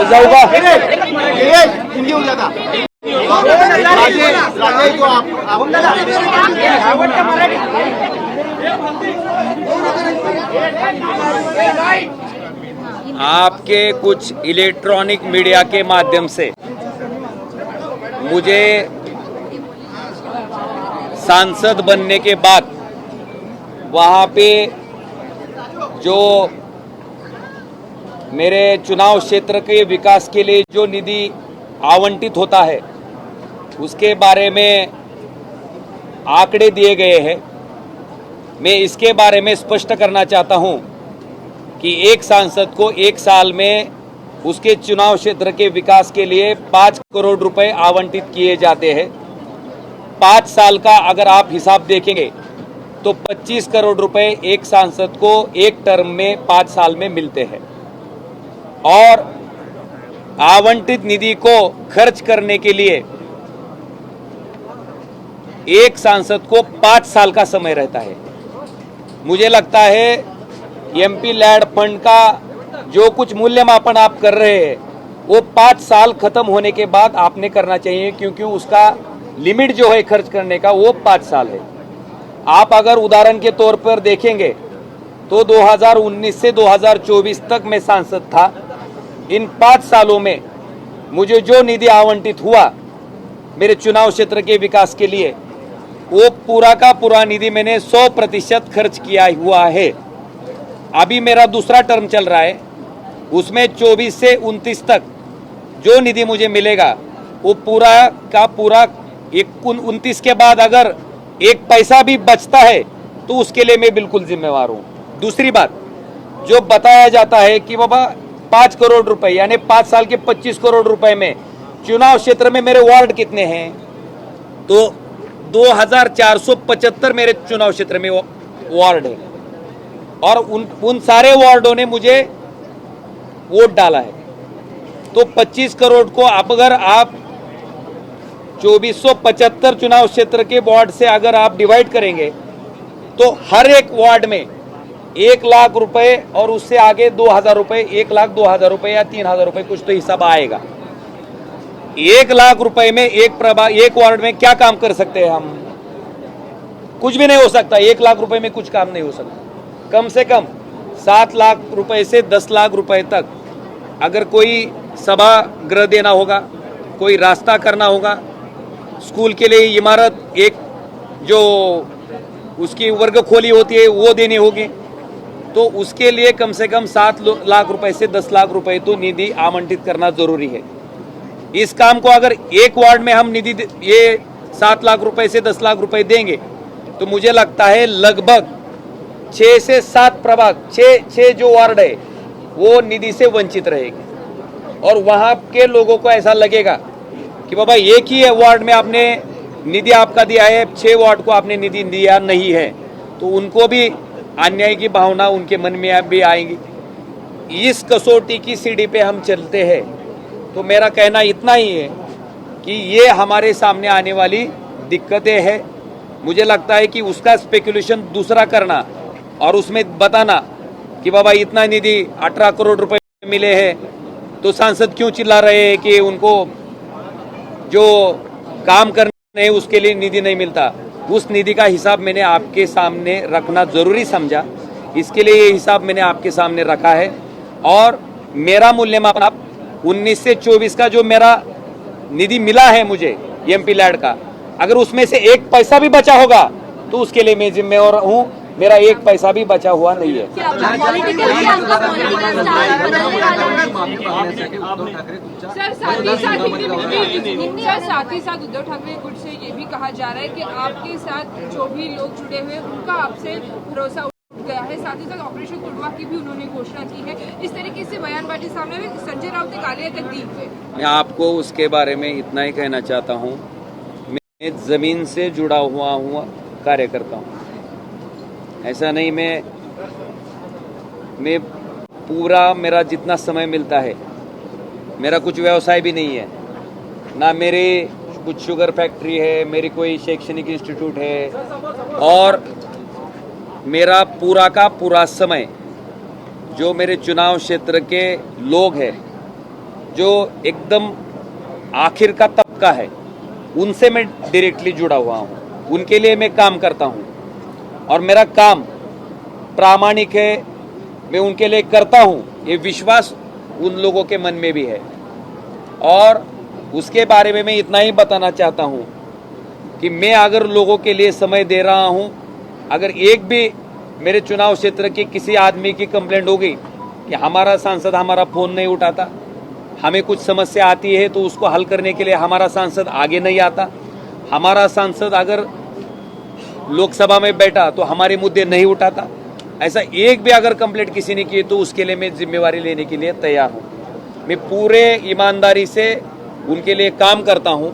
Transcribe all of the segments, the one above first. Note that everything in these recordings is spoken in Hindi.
जाऊंगा। हिंदी हो जाता आपके कुछ इलेक्ट्रॉनिक मीडिया के माध्यम से मुझे सांसद बनने के बाद वहाँ पे जो मेरे चुनाव क्षेत्र के विकास के लिए जो निधि आवंटित होता है उसके बारे में आंकड़े दिए गए हैं। मैं इसके बारे में स्पष्ट करना चाहता हूं कि एक सांसद को एक साल में उसके चुनाव क्षेत्र के विकास के लिए 5 करोड़ रुपए आवंटित किए जाते हैं। 5 साल का अगर आप हिसाब देखेंगे तो 25 करोड़ रुपए एक सांसद को एक टर्म में 5 साल में मिलते हैं और आवंटित निधि को खर्च करने के लिए एक सांसद को 5 साल का समय रहता है। मुझे लगता है एमपी लैड फंड का जो कुछ मूल्यमापन आप कर रहे हैं वो 5 साल खत्म होने के बाद आपने करना चाहिए, क्योंकि उसका लिमिट जो है खर्च करने का वो 5 साल है। आप अगर उदाहरण के तौर पर देखेंगे तो 2019 से 2024 तक मैं सांसद था। इन 5 सालों में मुझे जो निधि आवंटित हुआ मेरे चुनाव क्षेत्र के विकास के लिए वो पूरा का पूरा निधि मैंने 100% खर्च किया हुआ है। अभी मेरा दूसरा टर्म चल रहा है, उसमें 24 से 29 तक जो निधि मुझे मिलेगा वो पूरा का पूरा 29 के बाद अगर एक पैसा भी बचता है तो उसके लिए मैं बिल्कुल जिम्मेवार हूँ। दूसरी बात, जो बताया जाता है कि बाबा 5 करोड़ रुपए यानी 5 साल के 25 करोड़ रुपए में चुनाव क्षेत्र में मेरे वार्ड कितने हैं, तो 2475 मेरे चुनाव क्षेत्र में वार्ड है और उन सारे वार्डों ने मुझे वोट डाला है। तो 25 करोड़ को अगर आप 2475 चुनाव क्षेत्र के वार्ड से अगर आप डिवाइड करेंगे तो हर एक वार्ड में 1 लाख रुपए और उससे आगे 2000 रुपए, 1 लाख 2000 रुपए या 3000 रुपए कुछ तो हिसाब आएगा। 1 लाख रुपए में एक वार्ड में क्या काम कर सकते हैं हम? कुछ भी नहीं हो सकता। 1 लाख रुपए में कुछ काम नहीं हो सकता। कम से कम 7 लाख रुपए से 10 लाख रुपए तक अगर कोई सभागृह देना होगा, कोई रास्ता करना होगा, स्कूल के लिए इमारत एक जो उसकी वर्ग खोली होती है वो देनी होगी, तो उसके लिए कम से कम 7 लाख रुपए से 10 लाख रुपए तो निधि आवंटित करना जरूरी है। इस काम को अगर एक वार्ड में हम निधि ये 7 लाख रुपए से 10 लाख रुपए देंगे तो मुझे लगता है लगभग 6 से 7 प्रभाग 6 जो वार्ड है वो निधि से वंचित रहेगी और वहां के लोगों को ऐसा लगेगा कि बाबा एक ही वार्ड में आपने निधि आपका दिया है, 6 वार्ड को आपने निधि दिया नहीं है, तो उनको भी अन्याय की भावना उनके मन में भी आएंगी। इस कसौटी की सीढ़ी पे हम चलते हैं। तो मेरा कहना इतना ही है कि ये हमारे सामने आने वाली दिक्कतें हैं। मुझे लगता है कि उसका स्पेकुलेशन दूसरा करना और उसमें बताना कि बाबा इतना निधि 18 करोड़ रुपए मिले हैं, तो सांसद क्यों चिल्ला रहे हैं कि उनको जो काम करने हैं उसके लिए निधि नहीं मिलता। उस निधि का हिसाब मैंने आपके सामने रखना जरूरी समझा, इसके लिए ये हिसाब मैंने आपके सामने रखा है। और मेरा मूल्यमापन आप 19 से 24 का जो मेरा निधि मिला है मुझे एमपी लैड का, अगर उसमें से 1 पैसा भी बचा होगा तो उसके लिए मैं जिम्मेवार हूँ। मेरा 1 पैसा भी बचा हुआ नहीं है। सर साथ ही साथ उद्धव ठाकरे गुट से ये भी कहा जा रहा है कि आपके साथ जो भी लोग जुड़े हुए उनका आपसे भरोसा उठ गया है। साथ ही साथ ऑपरेशन कुडवा की भी उन्होंने घोषणा की है। इस तरीके से बयानबाजी सामने में संजय राउत ने गालियां तक दी है। मैं आपको उसके बारे में इतना ही कहना चाहता हूँ, मैं जमीन से जुड़ा हुआ कार्यकर्ता हूँ। ऐसा नहीं मैं पूरा मेरा जितना समय मिलता है, मेरा कुछ व्यवसाय भी नहीं है, ना मेरी कुछ शुगर फैक्ट्री है, मेरी कोई शैक्षणिक इंस्टीट्यूट है, और मेरा पूरा का पूरा समय जो मेरे चुनाव क्षेत्र के लोग हैं जो एकदम आखिर का तबका है, उनसे मैं डायरेक्टली जुड़ा हुआ हूँ, उनके लिए मैं काम करता हूँ और मेरा काम प्रामाणिक है, मैं उनके लिए करता हूँ, ये विश्वास उन लोगों के मन में भी है। और उसके बारे में मैं इतना ही बताना चाहता हूँ कि मैं अगर लोगों के लिए समय दे रहा हूँ, अगर एक भी मेरे चुनाव क्षेत्र के किसी आदमी की कंप्लेंट हो गई कि हमारा सांसद हमारा फोन नहीं उठाता, हमें कुछ समस्या आती है तो उसको हल करने के लिए हमारा सांसद आगे नहीं आता, हमारा सांसद अगर लोकसभा में बैठा तो हमारे मुद्दे नहीं उठाता, ऐसा एक भी अगर कंप्लेंट किसी ने की तो उसके लिए मैं जिम्मेवारी लेने के लिए तैयार हूँ। मैं पूरे ईमानदारी से उनके लिए काम करता हूँ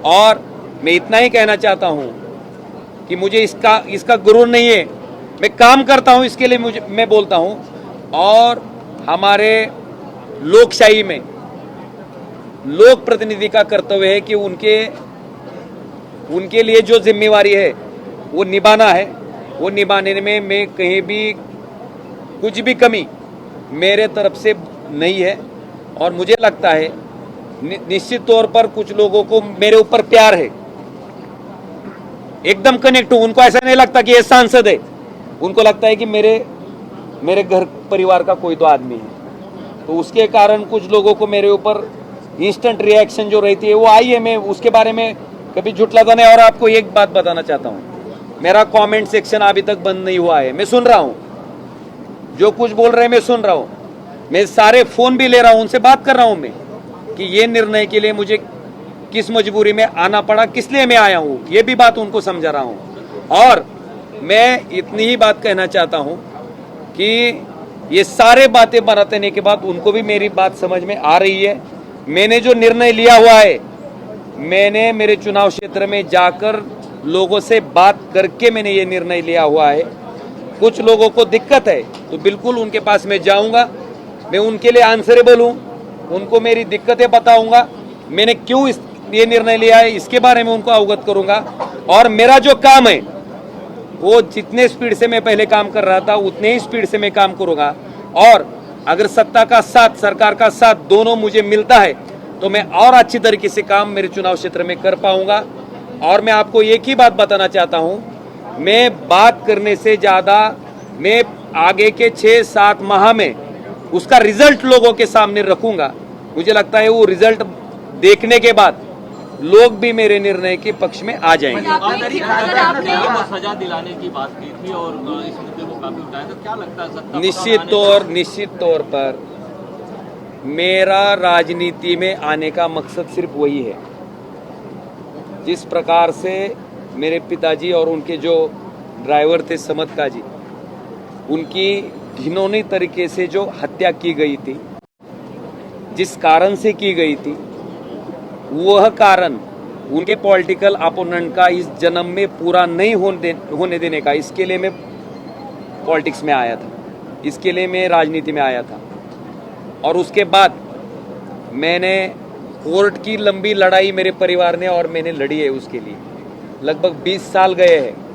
और मैं इतना ही कहना चाहता हूँ कि मुझे इसका गुरूर नहीं है, मैं काम करता हूँ, इसके लिए मैं बोलता हूँ। और हमारे लोकशाही में लोक प्रतिनिधि का कर्तव्य है कि उनके लिए जो जिम्मेवारी है वो निभाना है, वो निभाने में मैं कहीं भी कुछ भी कमी मेरे तरफ से नहीं है। और मुझे लगता है निश्चित तौर पर कुछ लोगों को मेरे ऊपर प्यार है, एकदम कनेक्ट हूं, उनको ऐसा नहीं लगता कि ये सांसद है, उनको लगता है कि मेरे घर परिवार का कोई तो आदमी है। तो उसके कारण कुछ लोगों को मेरे ऊपर इंस्टेंट रिएक्शन जो रहती है वो आई है, मैं उसके बारे में कभी झुठलाता नहीं। और आपको एक बात बताना चाहता हूं, मेरा कमेंट सेक्शन अभी तक बंद नहीं हुआ है, मैं सुन रहा हूं, जो कुछ बोल रहे हैं मैं सुन रहा हूं, मैं सारे फोन भी ले रहा हूं, उनसे बात कर रहा हूं मैं कि ये निर्णय के लिए मुझे किस मजबूरी में आना पड़ा, किस लिए मैं आया हूं, ये भी बात उनको समझा रहा हूं। और मैं इतनी ही बात कहना चाहता हूं कि ये सारे बातें बताने के बाद उनको भी मेरी बात समझ में आ रही है। मैंने जो निर्णय लिया हुआ है, मैंने मेरे चुनाव क्षेत्र में जाकर लोगों से बात करके मैंने ये निर्णय लिया हुआ है। कुछ लोगों को दिक्कत है तो बिल्कुल उनके पास मैं जाऊंगा, मैं उनके लिए आंसरेबल हूं, उनको मेरी दिक्कतें बताऊंगा, मैंने क्यों ये निर्णय लिया है इसके बारे में उनको अवगत करूंगा। और मेरा जो काम है वो जितने स्पीड से मैं पहले काम कर रहा था उतने ही स्पीड से मैं काम करूंगा। और अगर सत्ता का साथ, सरकार का साथ दोनों मुझे मिलता है तो मैं और अच्छी तरीके से काम मेरे चुनाव क्षेत्र में कर पाऊंगा। और मैं आपको एक ही बात बताना चाहता हूं, मैं बात करने से ज्यादा मैं आगे के 6-7 माह में उसका रिजल्ट लोगों के सामने रखूंगा। मुझे लगता है वो रिजल्ट देखने के बाद लोग भी मेरे निर्णय के पक्ष में आ जाएंगे। आपने सजा दिलाने की बात की थी और इस मुद्दे को काफी उठाया था, क्या लगता है सत्ता निश्चित तौर पर मेरा राजनीति में आने का मकसद सिर्फ वही है। जिस प्रकार से मेरे पिताजी और उनके जो ड्राइवर थे समदका जी, उनकी घिनौनी तरीके से जो हत्या की गई थी, जिस कारण से की गई थी, वह कारण उनके पॉलिटिकल अपोनेंट का इस जन्म में पूरा नहीं होने देने का, इसके लिए मैं पॉलिटिक्स में आया था, इसके लिए मैं राजनीति में आया था। और उसके बाद मैंने कोर्ट की लंबी लड़ाई मेरे परिवार ने और मैंने लड़ी है, उसके लिए लगभग 20 साल गए हैं।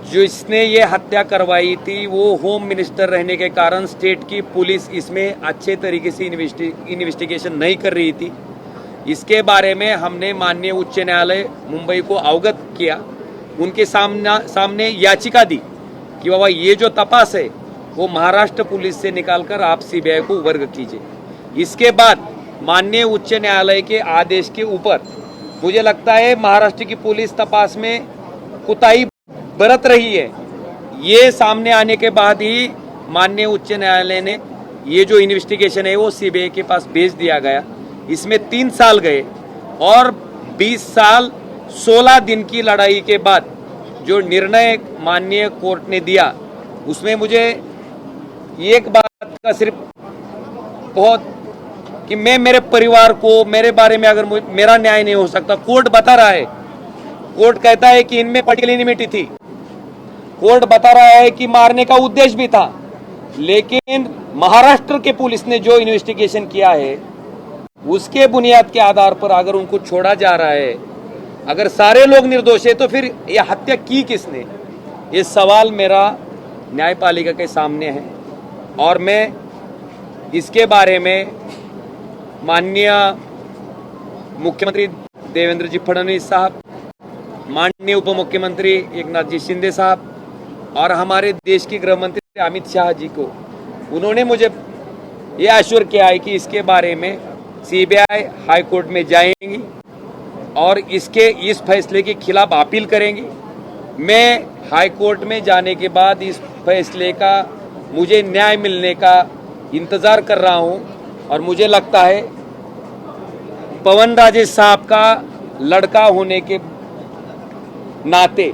जिसने ये हत्या करवाई थी वो होम मिनिस्टर रहने के कारण स्टेट की पुलिस इसमें अच्छे तरीके से इन्वेस्टिगेशन नहीं कर रही थी। इसके बारे में हमने माननीय उच्च न्यायालय मुंबई को अवगत किया, उनके सामने याचिका दी कि बाबा ये जो तपास है वो महाराष्ट्र पुलिस से निकालकर आप सीबीआई को वर्ग कीजिए। इसके बाद माननीय उच्च न्यायालय के आदेश के ऊपर मुझे लगता है महाराष्ट्र की पुलिस तपास में कुताही बरत रही है। ये सामने आने के बाद ही माननीय उच्च न्यायालय ने ये जो इन्वेस्टिगेशन है वो सीबीआई के पास भेज दिया गया। इसमें 3 साल गए और 20 साल 16 दिन की लड़ाई के बाद जो निर्णय माननीय कोर्ट ने दिया, उसमें मुझे एक बात का सिर्फ बहुत कि मैं मेरे परिवार को, मेरे बारे में अगर मेरा न्याय नहीं हो सकता, कोर्ट बता रहा है, कोर्ट कहता है कि इनमें पॉलिटिकल इनिमिटी थी, कोर्ट बता रहा है कि मारने का उद्देश्य भी था, लेकिन महाराष्ट्र के पुलिस ने जो इन्वेस्टिगेशन किया है उसके बुनियाद के आधार पर अगर उनको छोड़ा जा रहा है, अगर सारे लोग निर्दोष है तो फिर यह हत्या की किसने? ये सवाल मेरा न्यायपालिका के सामने है और मैं इसके बारे में माननीय मुख्यमंत्री देवेंद्र जी फडणवीस साहब, माननीय उप मुख्यमंत्री एकनाथ जी शिंदे साहब और हमारे देश के गृह मंत्री अमित शाह जी को, उन्होंने मुझे ये आश्वर किया है कि इसके बारे में सीबीआई हाई कोर्ट में जाएंगी और इसके इस फैसले के खिलाफ अपील करेंगी। मैं हाई कोर्ट में जाने के बाद इस फैसले का मुझे न्याय मिलने का इंतज़ार कर रहा हूं और मुझे लगता है पवन राजेश साहब का लड़का होने के नाते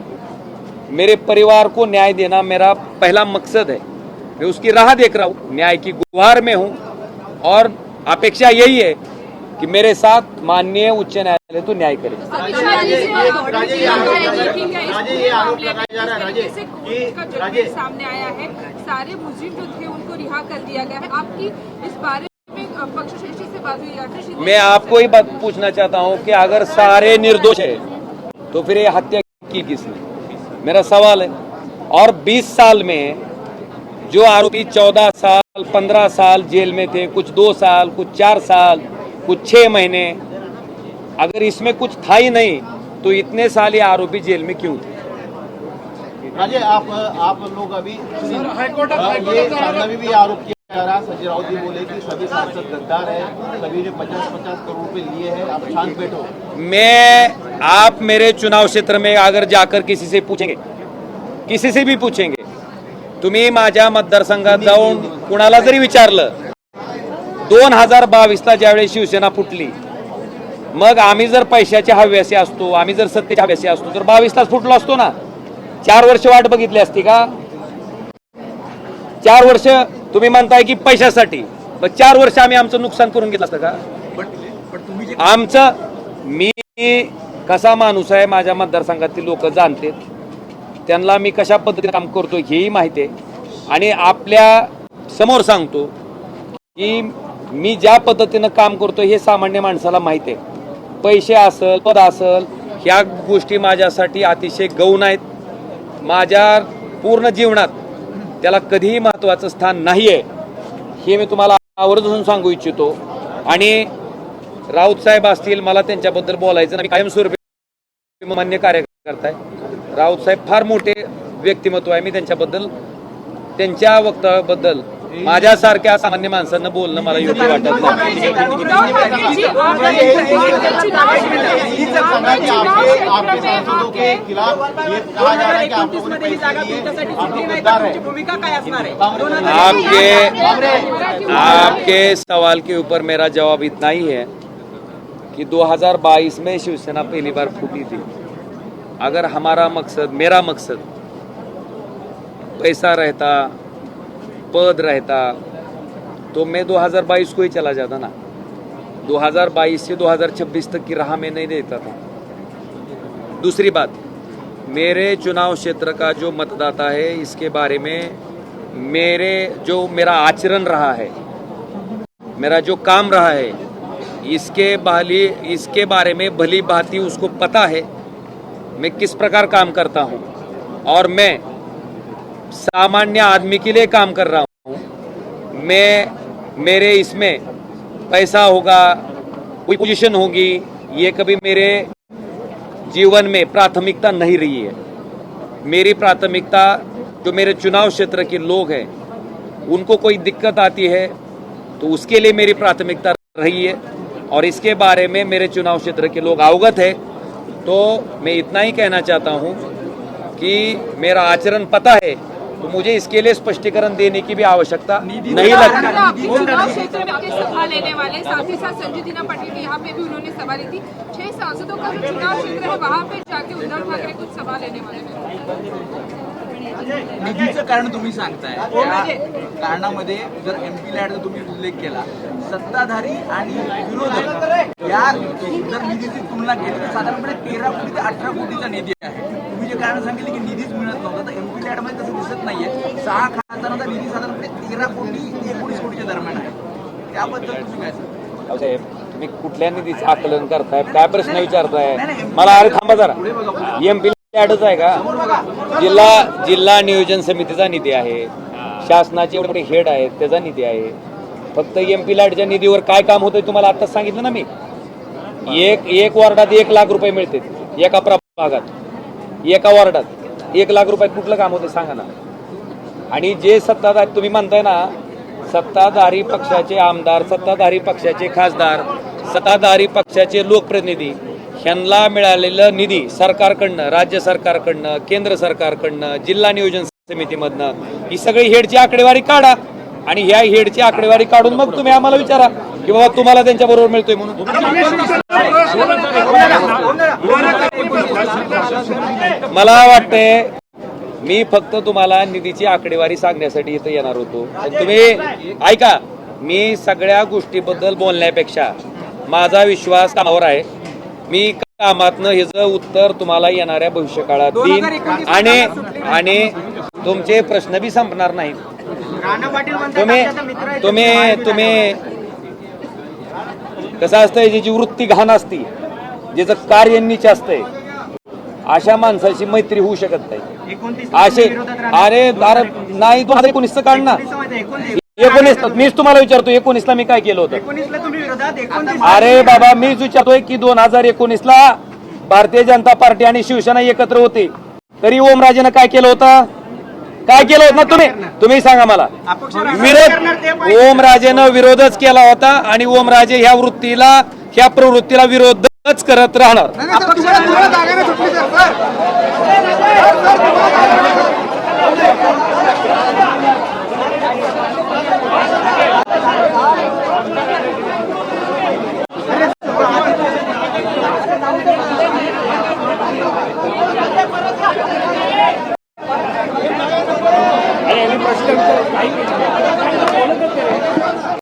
मेरे परिवार को न्याय देना मेरा पहला मकसद है। मैं उसकी राह देख रहा हूँ, न्याय की गुहार में हूँ और अपेक्षा यही है कि मेरे साथ माननीय उच्च न्यायालय तो न्याय करे। सामने आया है, सारे मुजरिम जो थे उनको रिहा कर दिया गया है। आपकी इस बारे में पक्षश्रेष्ठी से बात हुई है? मैं आपको ही बात पूछना चाहता हूँ कि अगर सारे निर्दोष है तो फिर ये हत्या की किसने? मेरा सवाल है। और 20 साल में जो आरोपी 14 साल 15 साल जेल में थे, कुछ 2 साल, कुछ 4 साल, कुछ 6 महीने, अगर इसमें कुछ था ही नहीं तो इतने साल ये आरोपी जेल में क्यों थे? राजे, आप लोग अभी ये सामने भी आरोप किया जा रहा, संजय राउत जी बोले कि सभी सांसद गद्दार है, सभी ने 50-50 करोड़ रुपए लिए हैं, आप शांत बैठो। आप मेरे चुनाव क्षेत्र में अगर जाकर किसी से पूछेंगे, किसी से भी पूछेंगे, तुम्ही माझ्या मतदारसंघात जाऊन कुणाला जरी विचारलं 2022ला ज्यावेळी शिवसेना फुटली, मग आम्ही जर पैशाचे हव्यासी असतो, आम्ही जर सत्तेचे हव्यासी असतो तर 22लाच फुटलो असतो ना। 4 वर्ष वाट बघितली असती का? 4 वर्ष तुम्ही म्हणताय की पैशासाठी, मग 4 वर्ष आम्ही आमचं नुकसान करून घेतलं असतं का? आमचं, मी कसा माणूस आहे माझ्या मतदारसंघातील लोक जाणते, त्यांना मी कशा पद्धतीने काम करतो हेही माहिती आहे आणि आपल्या समोर सांगतो की मी ज्या पद्धतीनं काम करतो हे सामान्य माणसाला माहिती आहे। पैसे असेल, पद असेल, ह्या गोष्टी माझ्यासाठी अतिशय गौण आहेत। माझ्या पूर्ण जीवनात त्याला कधीही महत्त्वाचं स्थान नाही आहे, हे मी तुम्हाला आवर्जून सांगू इच्छितो। आणि राऊत साहेब असतील, मला त्यांच्याबद्दल बोलायचं नाही, कायमस्वरूपी मान्य कार्यकर्ता आहे। राऊत साहेब फार मोठे व्यक्तिमत्व आहे, मी त्यांच्याबद्दल, त्यांच्या वक्तव्याबद्दल माझ्यासारख्या सामान्य माणसांना बोलणं मला योग्य वाटत नाही। आपके सवाल के ऊपर मेरा जवाब इतना ही है कि 2022 में शिवसेना पहली बार फूटी थी। अगर हमारा मकसद, मेरा मकसद पैसा रहता, पद रहता, तो मैं 2022 को ही चला जाता ना। 2022 से 2026 तक की राह में नहीं देता था। दूसरी बात, मेरे चुनाव क्षेत्र का जो मतदाता है, इसके बारे में मेरा आचरण रहा है, मेरा जो काम रहा है, इसके बारे में भली भांति उसको पता है मैं किस प्रकार काम करता हूँ और मैं सामान्य आदमी के लिए काम कर रहा हूँ। मेरे इसमें पैसा होगा, कोई पोजीशन होगी, ये कभी मेरे जीवन में प्राथमिकता नहीं रही है। मेरी प्राथमिकता जो मेरे चुनाव क्षेत्र के लोग हैं, उनको कोई दिक्कत आती है तो उसके लिए मेरी प्राथमिकता रही है और इसके बारे में मेरे चुनाव क्षेत्र के लोग अवगत है। तो मैं इतना ही कहना चाहता हूँ कि मेरा आचरण पता है, तो मुझे इसके लिए स्पष्टीकरण देने की भी आवश्यकता नहीं लगती। चुनाव क्षेत्र में अपनी सभा लेने वाले साथ ही साथ संजय दीना पाटिल के यहाँ पे भी उन्होंने सभा ली थी। 6 सांसदों का जो चुनाव क्षेत्र है वहाँ पे जाके उद्धव ठाकरे कुछ सभा लेने वाले हैं। निधीचं कारण तुम्ही सांगताय, त्या कारणामध्ये जर एमपी लॅडचा तुम्ही उल्लेख केला, सत्ताधारी आणि विरोधक या जर निधीची तुलना केली तर साधारणपणे 13 कोटी ते 18 कोटीचा निधी आहे। तुम्ही जे कारण सांगितले की निधीच मिळत नव्हता, तर एमपी लॅडमध्ये तसं दिसत नाहीये। 6 खासदारांचा निधी साधारणपणे 13 कोटी ते 19 कोटीच्या दरम्यान आहे। त्याबद्दल तुम्ही काय सांगता? साहेब, तुम्ही कुठल्या निधीचं आकलन करताय, काय प्रश्न विचारताय मला? अरे थांबा जरा, एमपी लॅडच आहे का? जिल्हा नियोजन समितीचा निधी आहे, शासनाचे एवढे हेड आहेत त्याचा निधी आहे, फक्त MP लाईटच्या निधीवर काय काम होतंय तुम्हाला आत्ताच सांगितलं ना मी. एक वॉर्डात 1 लाख रुपये मिळते एका प्रभागात, एका वॉर्डात 1 लाख रुपयात कुठलं काम होतं सांगा ना. आणि जे सत्ताधारी तुम्ही म्हणताय ना, सत्ताधारी पक्षाचे आमदार, सत्ताधारी पक्षाचे खासदार, सत्ताधारी पक्षाचे लोकप्रतिनिधी ह्यांना मिळालेलं निधी सरकारकडनं, राज्य सरकारकडनं, केंद्र सरकारकडनं, जिल्हा नियोजन समितीमधनं ही सगळी हेडची आकडेवारी काढा आणि ह्या हेडची आकडेवारी काढून मग तुम्ही आम्हाला विचारा की बाबा तुम्हाला त्यांच्या बरोबर मिळतोय म्हणून. मला वाटतंय मी फक्त तुम्हाला निधीची आकडेवारी सांगण्यासाठी इथं येणार होतो. तुम्ही ऐका, मी सगळ्या गोष्टीबद्दल बोलण्यापेक्षा माझा विश्वास कामावर आहे. मी कामातनं ह्याचं उत्तर तुम्हाला येणाऱ्या भविष्यकाळात देईन आणि तुमचे प्रश्न बी संपणार नाहीत. तुम्ही कसं असतंय, ज्याची वृत्ती घाण असती, ज्याचं कार्य नीच असतंय, अशा माणसाची मैत्री होऊ शकत नाही. असे अरे नाही 2019 काढ ना. 19 मीच तुम्हाला विचारतो 19ला मी काय केलं होतं. अरे बाबा मीच विचारतोय की 2019ला भारतीय जनता पार्टी आणि शिवसेना एकत्र होते, तरी ओमराजेनं काय केलं होतं? काय केलं होतं ना तुम्ही सांगा मला. विरोध ओमराजेनं विरोधच केला होता आणि ओमराजे ह्या वृत्तीला, ह्या प्रवृत्तीला विरोधच करत राहणार.